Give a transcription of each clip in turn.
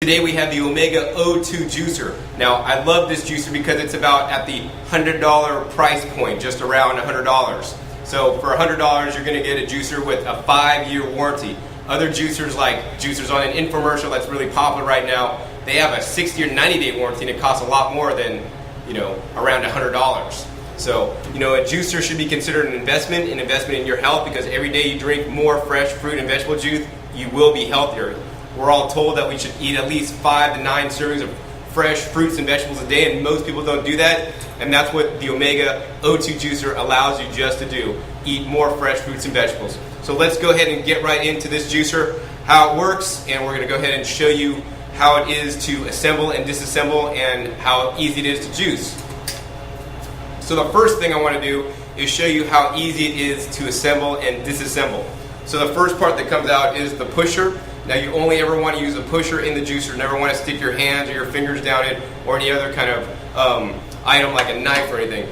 Today we have the Omega O2 juicer. Now I love this juicer because it's about at the $100 price point, just around $100. So for $100 you're going to get a juicer with a 5-year warranty. Other juicers like juicers on an infomercial that's really popular right now, they have a 60 or 90-day warranty and it costs a lot more than, around $100. So, a juicer should be considered an investment in your health, because every day you drink more fresh fruit and vegetable juice, you will be healthier. We're all told that we should eat at least 5 to 9 servings of fresh fruits and vegetables a day, and most people don't do that. And that's what the Omega O2 juicer allows you just to do. Eat more fresh fruits and vegetables. So let's go ahead and get right into this juicer, how it works, and we're going to go ahead and show you how it is to assemble and disassemble and how easy it is to juice. So the first thing I want to do is show you how easy it is to assemble and disassemble. So the first part that comes out is the pusher. Now you only ever want to use a pusher in the juicer, never want to stick your hands or your fingers down it or any other kind of item like a knife or anything.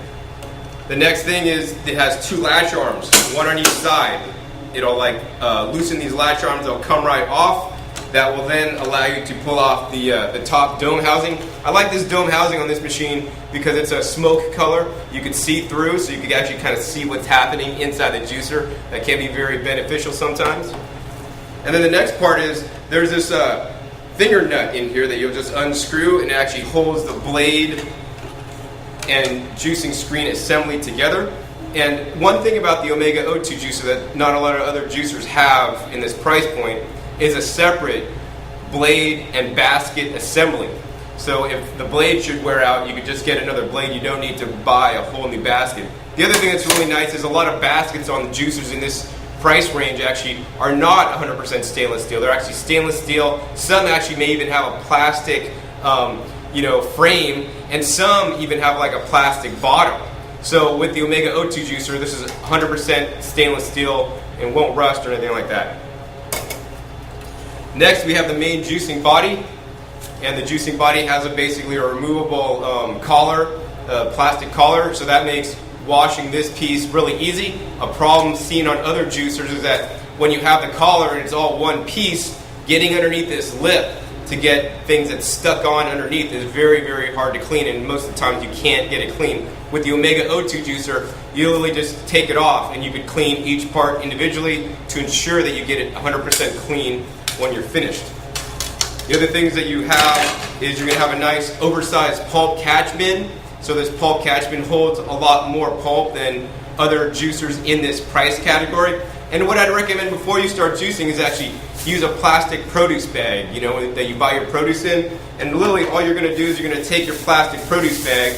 The next thing is it has 2 latch arms, one on each side. It'll loosen these latch arms, they'll come right off. That will then allow you to pull off the top dome housing. I like this dome housing on this machine because it's a smoke color. You can see through, so you can actually kind of see what's happening inside the juicer. That can be very beneficial sometimes. And then the next part is there's this finger nut in here that you'll just unscrew, and it actually holds the blade and juicing screen assembly together. And one thing about the Omega O2 juicer that not a lot of other juicers have in this price point is a separate blade and basket assembly. So if the blade should wear out, you could just get another blade. You don't need to buy a whole new basket. The other thing that's really nice is a lot of baskets on the juicers in this price range actually are not 100% stainless steel. They're actually stainless steel. Some actually may even have a plastic frame, and some even have like a plastic bottom. So with the Omega O2 juicer, this is 100% stainless steel and won't rust or anything like that. Next we have the main juicing body, and the juicing body has basically a removable collar, plastic collar, so that makes washing this piece really easy. A problem seen on other juicers is that when you have the collar and it's all one piece, getting underneath this lip to get things that's stuck on underneath is very, very hard to clean, and most of the times you can't get it clean. With the Omega O2 juicer, you literally just take it off and you can clean each part individually to ensure that you get it 100% clean when you're finished. The other things that you have is you're going to have a nice oversized pulp catch bin. So this pulp catch bin holds a lot more pulp than other juicers in this price category. And what I'd recommend before you start juicing is actually use a plastic produce bag, that you buy your produce in. And literally all you're going to do is you're going to take your plastic produce bag,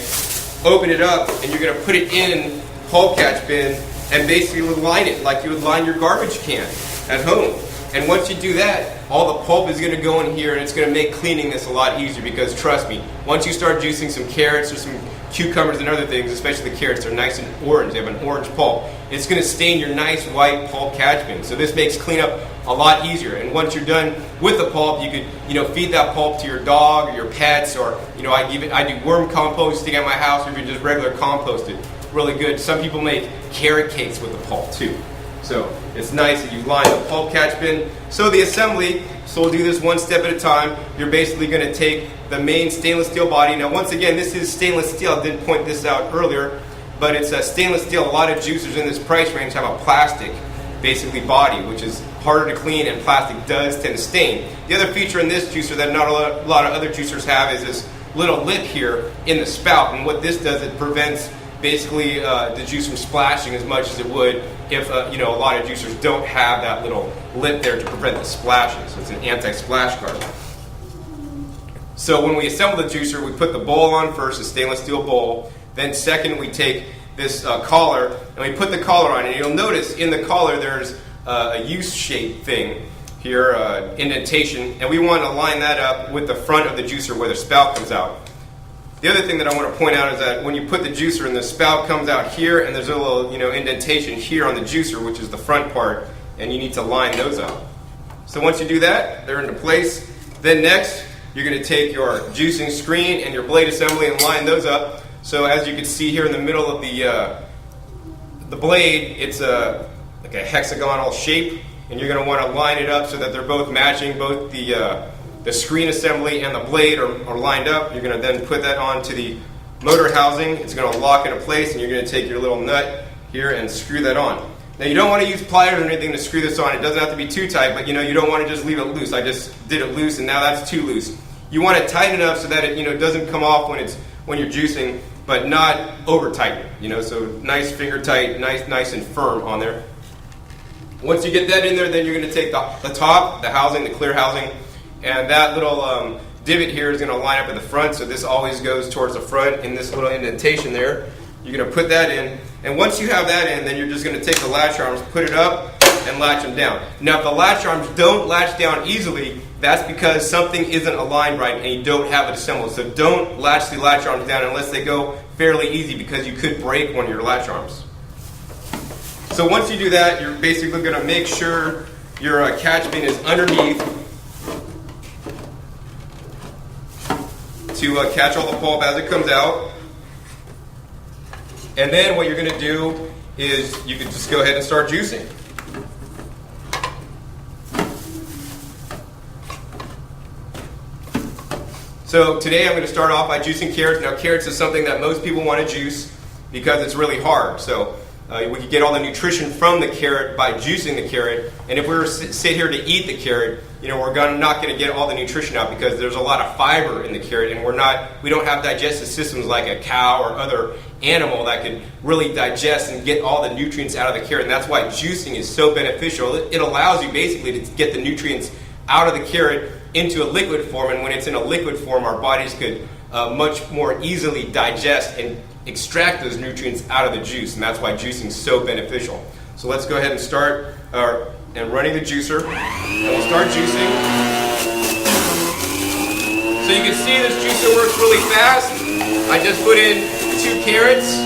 open it up, and you're going to put it in pulp catch bin and basically line it like you would line your garbage can at home. And once you do that, all the pulp is going to go in here, and it's going to make cleaning this a lot easier, because trust me, once you start juicing some carrots or some cucumbers and other things, especially the carrots, they're nice and orange, they have an orange pulp, it's going to stain your nice white pulp catch bin. So this makes cleanup a lot easier. And once you're done with the pulp, you could feed that pulp to your dog or your pets, or I do worm composting at my house, or even just regular compost it. Really good. Some people make carrot cakes with the pulp too. So it's nice that you line the pulp catch bin. So the assembly, so we'll do this one step at a time. You're basically going to take the main stainless steel body. Now once again, this is stainless steel. I didn't point this out earlier, but it's a stainless steel. A lot of juicers in this price range have a plastic, basically, body, which is harder to clean, and plastic does tend to stain. The other feature in this juicer that not a lot of other juicers have is this little lip here in the spout. And what this does, it prevents basically the juice from splashing as much as it would if a lot of juicers don't have that little lip there to prevent the splashing. So it's an anti-splash guard. So when we assemble the juicer, we put the bowl on first, a stainless steel bowl. Then second, we take this collar and we put the collar on. And you'll notice in the collar there's a U-shaped thing here, indentation, and we want to line that up with the front of the juicer where the spout comes out. The other thing that I want to point out is that when you put the juicer in, the spout comes out here, and there's a little indentation here on the juicer, which is the front part, and you need to line those up. So once you do that, they're into place. Then next, you're going to take your juicing screen and your blade assembly and line those up. So as you can see here in the middle of the blade, it's like a hexagonal shape, and you're going to want to line it up so that they're both matching, both the the screen assembly and the blade are lined up. You're going to then put that onto the motor housing. It's going to lock into place, and you're going to take your little nut here and screw that on. Now you don't want to use pliers or anything to screw this on. It doesn't have to be too tight, but you don't want to just leave it loose. I just did it loose, and now that's too loose. You want it tight enough so that it doesn't come off when you're juicing, but not over tight. So nice finger tight, nice and firm on there. Once you get that in there, then you're going to take the top, the housing, the clear housing, and that little divot here is going to line up at the front, so this always goes towards the front in this little indentation there. You're going to put that in, and once you have that in, then you're just going to take the latch arms, put it up, and latch them down. Now if the latch arms don't latch down easily, that's because something isn't aligned right and you don't have it assembled. So don't latch the latch arms down unless they go fairly easy, because you could break one of your latch arms. So once you do that, you're basically going to make sure your catch pin is underneath to catch all the pulp as it comes out. And then what you're going to do is you can just go ahead and start juicing. So today I'm going to start off by juicing carrots. Now carrots is something that most people want to juice because it's really hard. So we can get all the nutrition from the carrot by juicing the carrot. And if we were to sit here to eat the carrot, we're not going to get all the nutrition out because there's a lot of fiber in the carrot, and we don't have digestive systems like a cow or other animal that can really digest and get all the nutrients out of the carrot. And that's why juicing is so beneficial. It allows you basically to get the nutrients out of the carrot into a liquid form, and when it's in a liquid form, our bodies could much more easily digest and extract those nutrients out of the juice, and that's why juicing is so beneficial. So let's go ahead and start running the juicer, and we'll start juicing. So you can see this juicer works really fast. I just put in 2 carrots.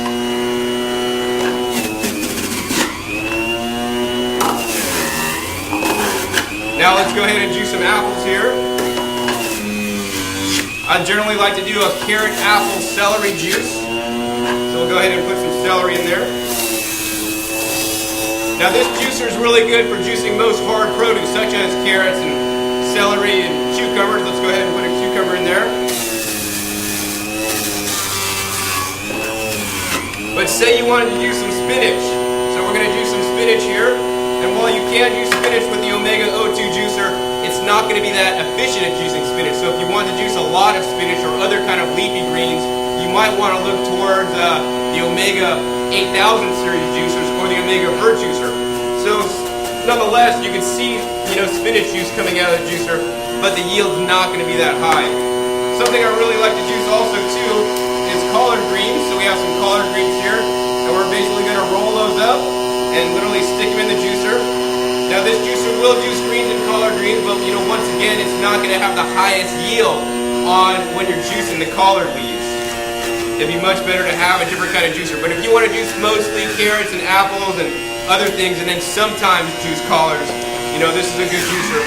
Now let's go ahead and juice some apples here. I generally like to do a carrot, apple, celery juice. So we'll go ahead and put some celery in there. Now this juicer is really good for juicing most hard produce such as carrots and celery and cucumbers. Let's go ahead and put a cucumber in there. But say you wanted to use some spinach. So we're going to do some spinach here. And while you can use spinach with the Omega O2 juicer, it's not going to be that efficient at juicing spinach. So if you want to juice a lot of spinach or other kind of leafy greens, you might want to look towards the Omega 8000 series juicers or the Omega Vert juicer. So nonetheless, you can see spinach juice coming out of the juicer, but the yield's not going to be that high. Something I really like to juice also too is collard greens. So we have some collard greens here, and we're basically going to roll those up and literally stick them in the juicer. Now this juicer will juice greens and collard greens, but once again, it's not going to have the highest yield on when you're juicing the collard leaves. It'd be much better to have a different kind of juicer. But if you want to juice mostly carrots and apples and other things, and then sometimes juice collards, this is a good juicer.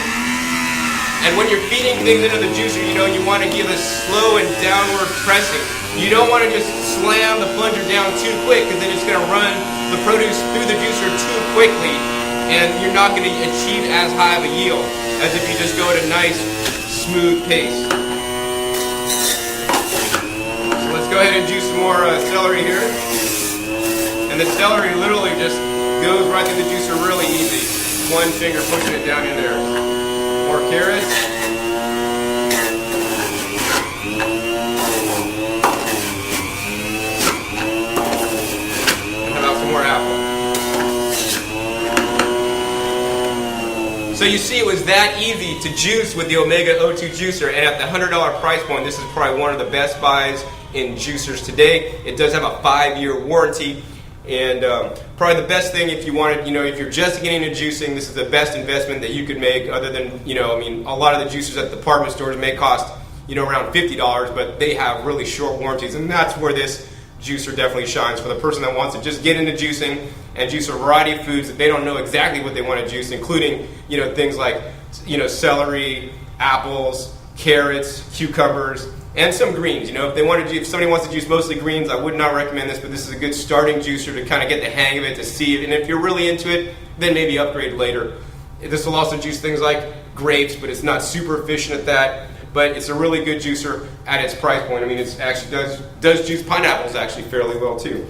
And when you're feeding things into the juicer, you want to give a slow and downward pressing. You don't want to just slam the plunger down too quick, because then it's going to run the produce through the juicer too quickly, and you're not going to achieve as high of a yield as if you just go at a nice, smooth pace. So let's go ahead and juice some more celery here. And the celery literally just goes right through the juicer really easy. One finger pushing it down in there. More carrots. So you see, it was that easy to juice with the Omega O2 juicer, and at the $100 price point, this is probably one of the best buys in juicers today. It does have a 5-year warranty, and probably the best thing if you wanted, if you're just getting into juicing, this is the best investment that you could make. Other than, a lot of the juicers at the department stores may cost, around $50, but they have really short warranties, and that's where this juicer definitely shines for the person that wants to just get into juicing and juice a variety of foods that they don't know exactly what they want to juice, including things like celery, apples, carrots, cucumbers, and some greens. If somebody wants to juice mostly greens, I would not recommend this, but this is a good starting juicer to kind of get the hang of it, to see it, and if you're really into it, then maybe upgrade later. This will also juice things like grapes, but it's not super efficient at that. But it's a really good juicer at its price point. I mean, it actually does juice pineapples actually fairly well too.